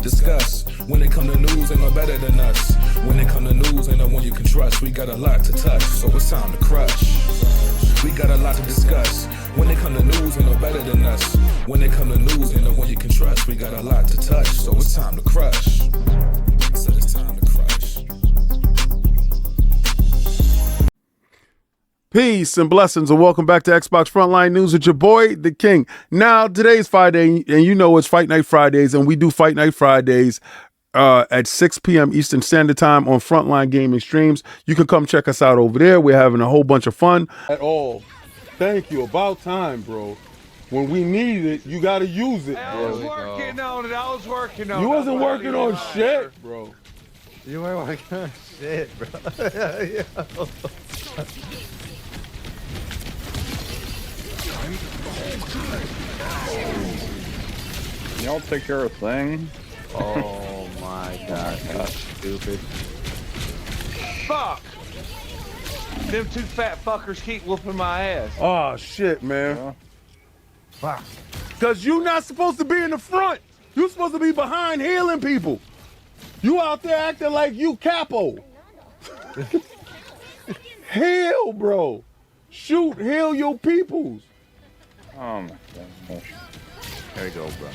to discuss. When it come to news, ain't no better than us. When it come to news, ain't no one you can trust. We got a lot to touch, so it's time to crush. We got a lot to discuss. When it come to news, ain't no better than us. When it come to news, ain't no one you can trust. We got a lot to touch, so it's time to crush. So it's time to crush. Peace and blessings, and welcome back to Xbox Frontline News with your boy, The King. Now, today's Friday, and you know it's Fight Night Fridays, and we do Fight Night Fridays at 6 p.m. Eastern Standard Time on Frontline Gaming Streams. You can come check us out over there. We're having a whole bunch of fun. At all. Thank you. About time, bro. When we need it, you got to use it, bro. I was working on it. You wasn't working on shit, bro. You weren't working on shit, bro. Y'all take care of thing. Oh my god, that's stupid. Fuck! Them two fat fuckers keep whooping my ass. Oh, shit, man. Fuck. Because you're not supposed to be in the front. You're supposed to be behind healing people. You out there acting like you capo. Heal, bro. Shoot, heal your peoples. Oh my gosh. There you go, bro.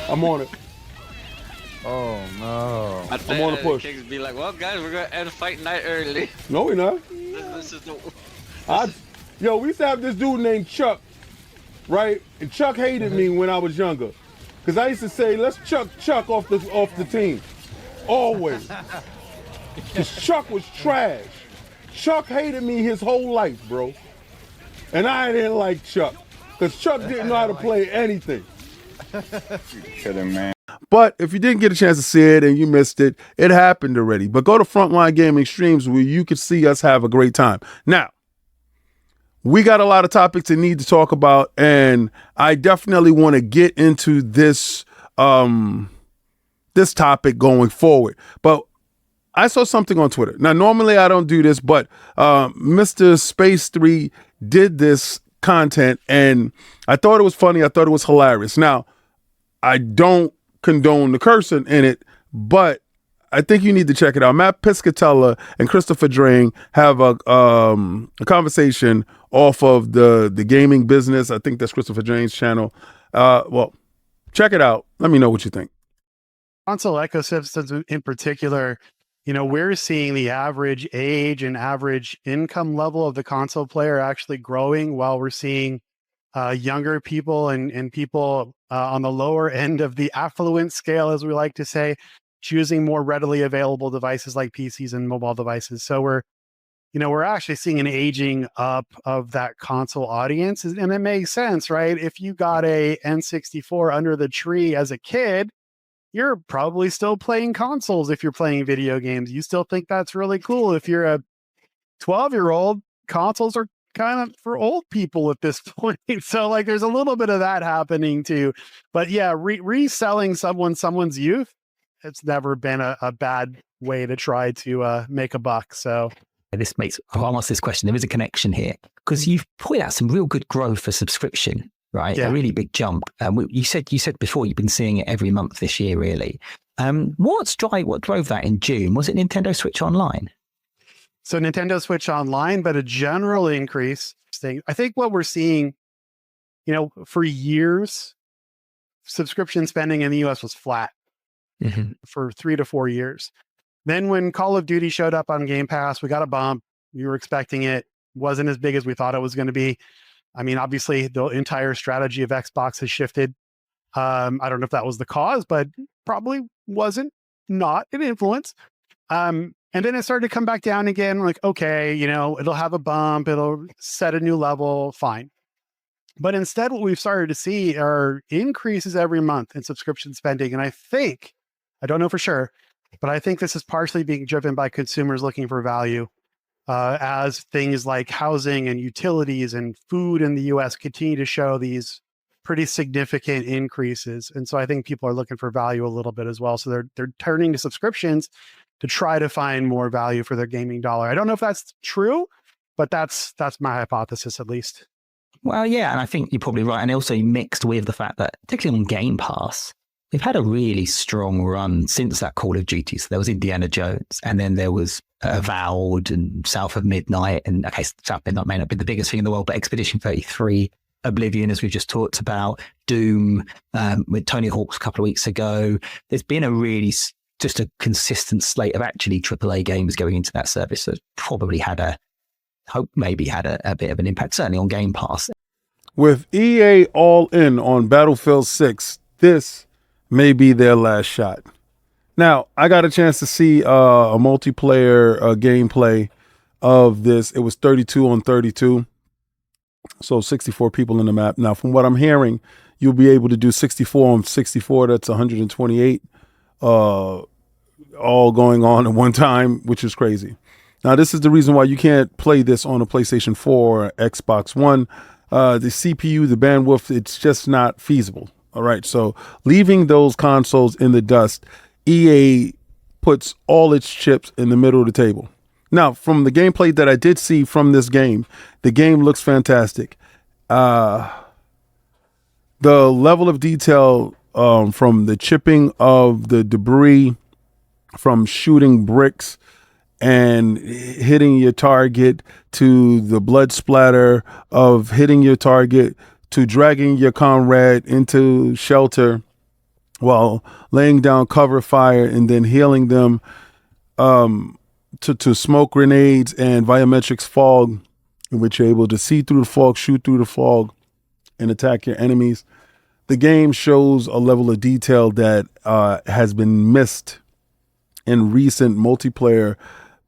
I'm on it. Oh no. I'm on the push. Kings be like, well, guys, we're gonna end fight night early. No, we're not. This is the. Yo, we used to have this dude named Chuck, right? And Chuck hated me when I was younger, cause I used to say, let's chuck Chuck off the team, always. Cause Chuck was trash. Chuck hated me his whole life, bro. And I didn't like Chuck, cause Chuck didn't know how to play anything. You kidding, man? But if you didn't get a chance to see it and you missed it, it happened already. But go to Frontline Gaming Streams where you can see us have a great time. Now, we got a lot of topics that need to talk about, and I definitely want to get into this this topic going forward. But I saw something on Twitter. Now, normally I don't do this, but Mr. Space 3 did this content, and I thought it was funny. I thought it was hilarious. Now, I don't condone the cursing in it, but I think you need to check it out. Matt Piscatella and Christopher Drain have a conversation off of the gaming business. I think that's Christopher Drain's channel. Well, check it out. Let me know what you think. Console ecosystems in particular, you know, we're seeing the average age and average income level of the console player actually growing, while we're seeing younger people and people on the lower end of the affluent scale, as we like to say, choosing more readily available devices like PCs and mobile devices. So we're actually seeing an aging up of that console audience, and it makes sense, right? If you got a N64 under the tree as a kid, you're probably still playing consoles. If you're playing video games, you still think that's really cool. If you're a 12-year-old, consoles are kind of for old people at this point. So like there's a little bit of that happening too. But yeah, reselling someone's youth, it's never been a bad way to try to make a buck. So this makes, I'll ask this question. There is a connection here because you've pointed out some real good growth for subscription, right? Yeah. A really big jump. You said before you've been seeing it every month this year, really. What drove that in June? Was it Nintendo Switch Online? So Nintendo Switch Online, but a general increase. I think what we're seeing, you know, for years, subscription spending in the US was flat for 3 to 4 years. Then when Call of Duty showed up on Game Pass, we got a bump. We were expecting it. Wasn't as big as we thought it was going to be. I mean, obviously, the entire strategy of Xbox has shifted. I don't know if that was the cause, but probably wasn't not an influence. And then it started to come back down again, like, okay, you know, it'll have a bump, it'll set a new level, fine. But instead, what we've started to see are increases every month in subscription spending. And I don't know for sure, but I think this is partially being driven by consumers looking for value as things like housing and utilities and food in the US continue to show these pretty significant increases. And so I think people are looking for value a little bit as well. So they're turning to subscriptions to try to find more value for their gaming dollar. I don't know if that's true, but that's my hypothesis, at least. Well, yeah, and I think you're probably right. And also mixed with the fact that, particularly on Game Pass, we've had a really strong run since that Call of Duty. So there was Indiana Jones, and then there was Avowed and South of Midnight. And okay, South of Midnight may not be the biggest thing in the world, but Expedition 33, Oblivion, as we've just talked about, Doom, with Tony Hawk's a couple of weeks ago. There's been a really just a consistent slate of actually AAA games going into that service that probably had a bit of an impact, certainly on Game Pass. With EA all in on Battlefield 6, this may be their last shot. Now, I got a chance to see a multiplayer gameplay of this. It was 32 on 32, so 64 people in the map. Now, from what I'm hearing, you'll be able to do 64 on 64. That's 128 all going on at one time, which is crazy. Now, this is the reason why you can't play this on a PlayStation 4 or Xbox One. The CPU, the bandwidth, it's just not feasible. All right, so leaving those consoles in the dust, EA puts all its chips in the middle of the table. Now, from the gameplay that I did see from this game, the game looks fantastic. The level of detail from the chipping of the debris, from shooting bricks and hitting your target, to the blood splatter of hitting your target, to dragging your comrade into shelter while laying down cover fire and then healing them, to smoke grenades and volumetrics fog, in which you're able to see through the fog, shoot through the fog, and attack your enemies. The game shows a level of detail that has been missed in recent multiplayer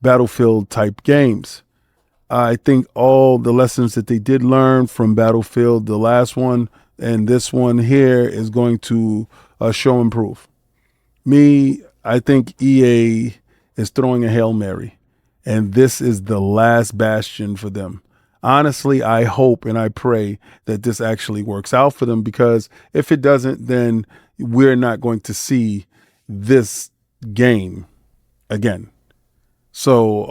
Battlefield type games. I think all the lessons that they did learn from Battlefield, the last one and this one here, is going to show and prove. I think EA is throwing a Hail Mary, and this is the last bastion for them. Honestly, I hope and I pray that this actually works out for them, because if it doesn't, then we're not going to see this game again. So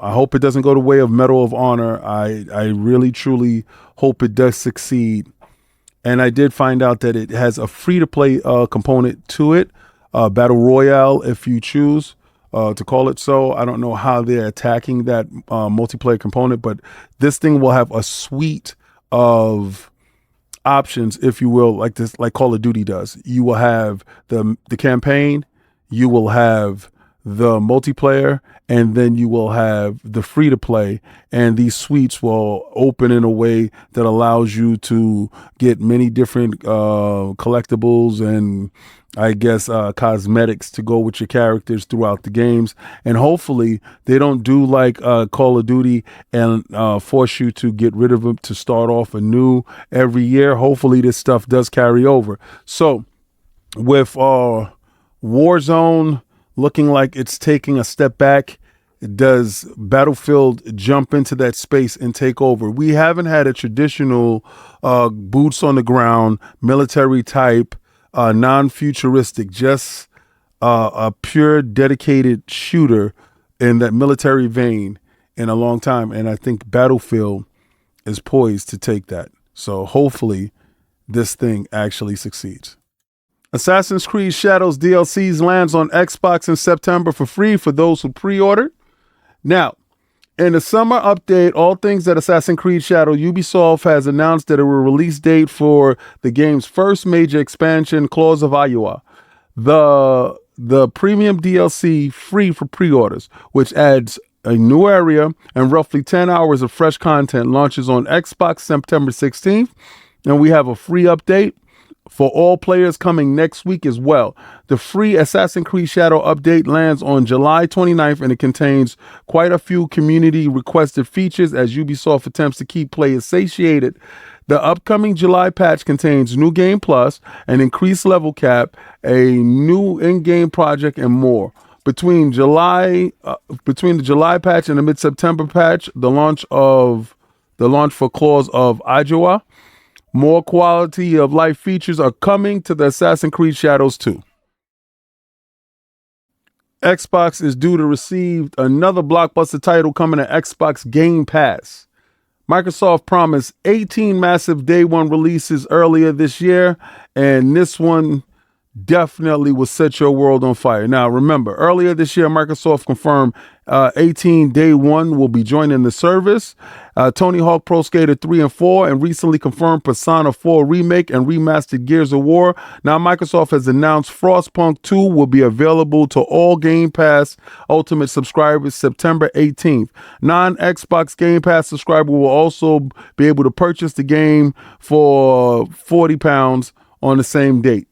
I hope it doesn't go the way of Medal of Honor. I really, truly hope it does succeed. And I did find out that it has a free-to-play component to it, Battle Royale, if you choose to call it so. I don't know how they're attacking that multiplayer component, but this thing will have a suite of options, if you will, like Call of Duty does. You will have the campaign, you will have the multiplayer, and then you will have the free to play, and these suites will open in a way that allows you to get many different collectibles and I guess cosmetics to go with your characters throughout the games. And hopefully they don't do like Call of Duty and force you to get rid of them to start off anew every year. Hopefully this stuff does carry over. So with Warzone looking like it's taking a step back, does Battlefield jump into that space and take over? We haven't had a traditional boots on the ground, military type, non-futuristic, just a pure dedicated shooter in that military vein in a long time. And I think Battlefield is poised to take that. So hopefully this thing actually succeeds. Assassin's Creed Shadows DLCs lands on Xbox in September for free for those who pre-ordered. Now, in the summer update, all things that Assassin's Creed Shadow, Ubisoft has announced that it will release date for the game's first major expansion, Claws of Iowa. The premium DLC free for pre-orders, which adds a new area and roughly 10 hours of fresh content, launches on Xbox September 16th. And we have a free update for all players coming next week as well. The free Assassin's Creed Shadow update lands on July 29th, and it contains quite a few community requested features as Ubisoft attempts to keep players satiated. The upcoming July patch contains new game plus, an increased level cap, a new in-game project, and more. Between the July patch and the mid-September patch, the launch for Claws of Iowa, more quality of life features are coming to the Assassin's Creed Shadows 2. Xbox is due to receive another blockbuster title coming to Xbox Game Pass. Microsoft promised 18 massive day one releases earlier this year, and this one definitely will set your world on fire. Now, remember, earlier this year, Microsoft confirmed 18 Day One will be joining the service. Tony Hawk Pro Skater 3 and 4, and recently confirmed Persona 4 Remake and remastered Gears of War. Now, Microsoft has announced Frostpunk 2 will be available to all Game Pass Ultimate subscribers September 18th. Non-Xbox Game Pass subscriber will also be able to purchase the game for £40 on the same date.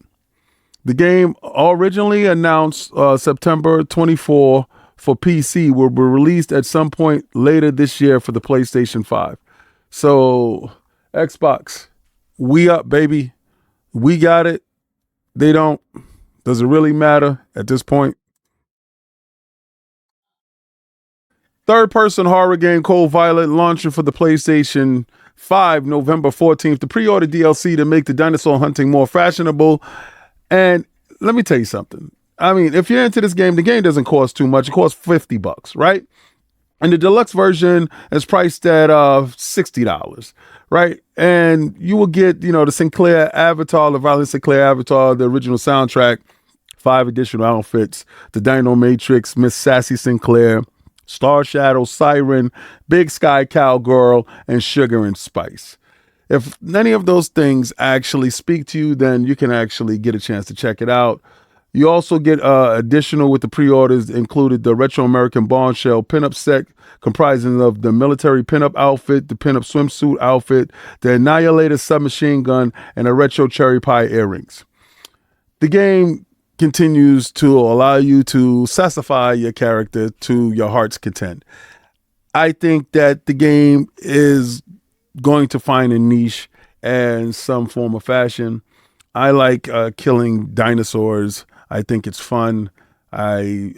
The game, originally announced September 24 for PC, will be released at some point later this year for the PlayStation 5. So, Xbox, we up, baby. We got it. They don't. Does it really matter at this point? Third-person horror game Cold Violet launching for the PlayStation 5 November 14th. The pre-order DLC to make the dinosaur hunting more fashionable. And let me tell you something. I mean, if you're into this game, the game doesn't cost too much. It costs $50, right? And the deluxe version is priced at $60, right? And you will get, the Sinclair Avatar, the Violet Sinclair Avatar, the original soundtrack, 5 additional outfits, the Dino Matrix, Miss Sassy Sinclair, Star Shadow, Siren, Big Sky Cowgirl, and Sugar and Spice. If any of those things actually speak to you, then you can actually get a chance to check it out. You also get additional with the pre-orders included the Retro American Bombshell pinup set comprising of the military pinup outfit, the pinup swimsuit outfit, the Annihilator submachine gun, and a retro cherry pie earrings. The game continues to allow you to sassify your character to your heart's content. I think that the game is going to find a niche in some form of fashion. I like killing dinosaurs. I think it's fun. I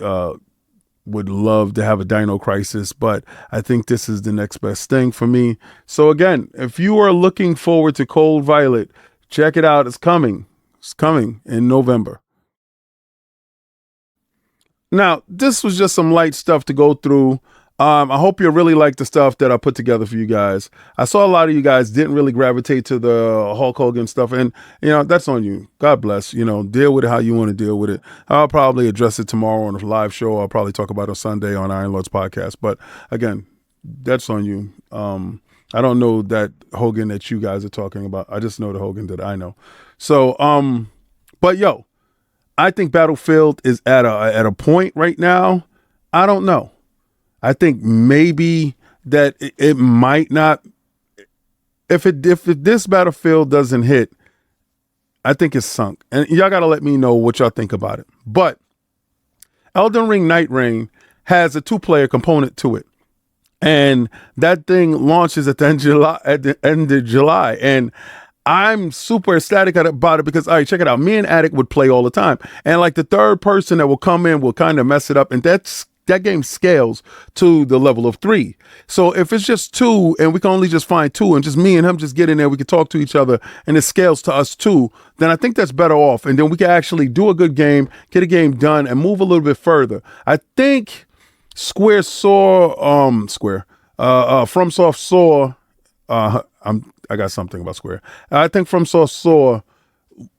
would love to have a Dino Crisis, but I think this is the next best thing for me. So again, if you are looking forward to Cold Violet, check it out. It's coming. It's coming in November. Now, this was just some light stuff to go through. I hope you really like the stuff that I put together for you guys. I saw a lot of you guys didn't really gravitate to the Hulk Hogan stuff, and that's on you. God bless. Deal with it how you want to deal with it. I'll probably address it tomorrow on a live show. I'll probably talk about it on Sunday on Iron Lord's podcast. But again, that's on you. I don't know that Hogan that you guys are talking about. I just know the Hogan that I know. So, but yo, I think Battlefield is at a point right now. I don't know. I think maybe that it might not. If this Battlefield doesn't hit, I think it's sunk. And y'all got to let me know what y'all think about it. But Elden Ring Night Reign has a 2-player component to it. And that thing launches at the end of July. And I'm super ecstatic about it because, all right, check it out. Me and Attic would play all the time. And like the third person that will come in will kind of mess it up. And that game scales to the level of 3. So if it's just 2 and we can only just find 2 and just me and him just get in there, we can talk to each other and it scales to us 2, then I think that's better off. And then we can actually do a good game, get a game done and move a little bit further. I think FromSoft saw, I got something about Square. I think FromSoft saw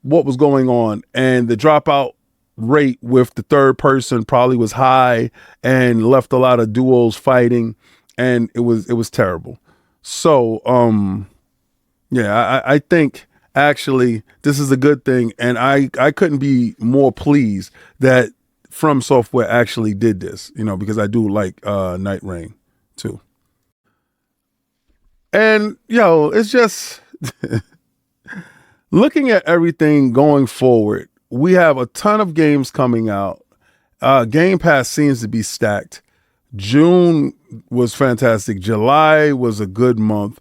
what was going on and the dropout rate with the third person probably was high and left a lot of duos fighting, and it was terrible. So I think actually this is a good thing, and I couldn't be more pleased that From Software actually did this, because I do like Night Reign too. And it's just looking at everything going forward. We have a ton of games coming out. Game Pass seems to be stacked. June was fantastic. July was a good month.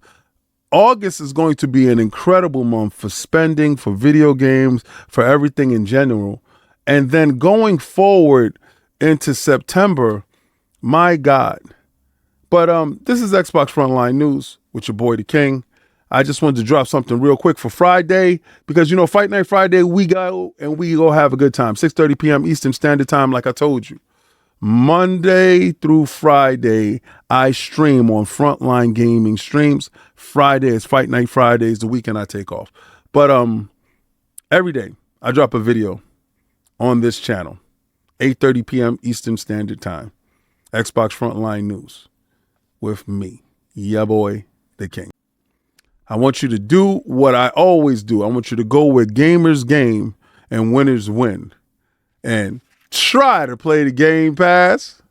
August is going to be an incredible month for spending, for video games, for everything in general. And then going forward into September, my God. But this is Xbox Frontline News with your boy, The King. I just wanted to drop something real quick for Friday because, Fight Night Friday, we go have a good time. 6:30 p.m. Eastern Standard Time, like I told you. Monday through Friday, I stream on Frontline Gaming streams. Friday is Fight Night Fridays. The weekend I take off. But every day I drop a video on this channel, 8:30 p.m. Eastern Standard Time. Xbox Frontline News with me, yeah boy, the king. I want you to do what I always do. I want you to go where gamers game and winners win. And try to play the Game Pass.